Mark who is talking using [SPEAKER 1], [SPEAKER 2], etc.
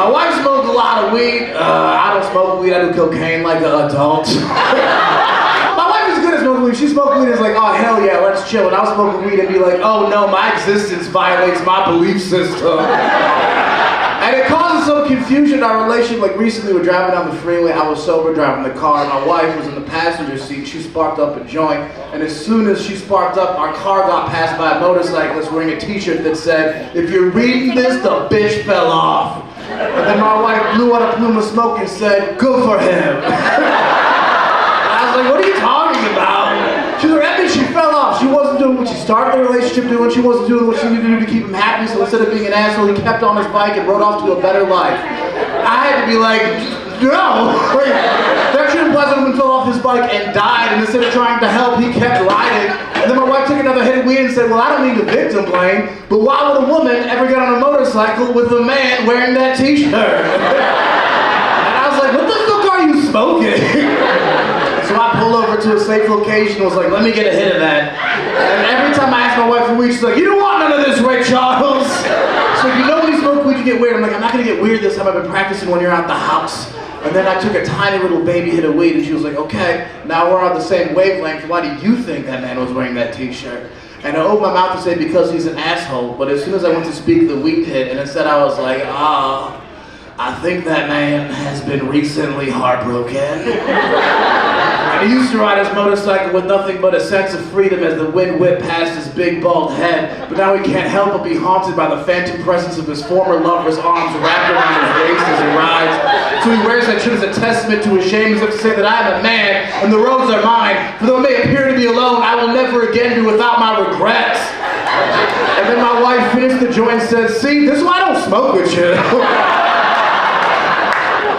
[SPEAKER 1] My wife smoked a lot of weed. I don't smoke weed, I do cocaine like an adult. My wife is good at smoking weed. She smoked weed and is like, oh hell yeah, let's chill. And I was smoking weed and be like, oh no, my existence violates my belief system. And it causes some confusion in our relationship. Like recently we're driving down the freeway, I was sober driving the car, my wife was in the passenger seat, she sparked up a joint, and as soon as she sparked up, our car got passed by a motorcyclist wearing a t-shirt that said, if you're reading this, the bitch fell off. And then my wife blew out a plume of smoke and said, good for him. I was like, what are you talking about? She was like, that means she fell off. She wasn't doing what she started the relationship doing. She wasn't doing what she needed to do to keep him happy. So instead of being an asshole, he kept on his bike and rode off to a better life. I had to be like, no. That actually implies that woman fell off his bike and died. And instead of trying to help, he kept riding. And then my wife took another hit of weed and said, well, I don't mean to victim blame, but why would a woman ever get on a motorcycle with a man wearing that t-shirt? And I was like, what the fuck are you smoking? So I pulled over to a safe location and was like, let me get a hit of that. And every time I ask my wife for weed, she's like, you don't want none of this, Ray Charles. So you know when you smoke weed, you get weird. I'm like, I'm not gonna get weird this time. I've been practicing when you're out the house. And then I took a tiny little baby hit of weed and she was like, okay, now we're on the same wavelength. Why do you think that man was wearing that t-shirt? And I opened my mouth to say because he's an asshole, but as soon as I went to speak, the weed hit, and instead I was like, I think that man has been recently heartbroken. And he used to ride his motorcycle with nothing but a sense of freedom as the wind whipped past his big bald head, but now he can't help but be haunted by the phantom presence of his former lover's arms wrapped around his waist as he rides. So he wears that shit as a testament to his shame, as if to say that I am a man and the roads are mine. For though it may appear to be alone, I will never again be without my regrets. And then my wife finished the joint and said, see, this is why I don't smoke with you.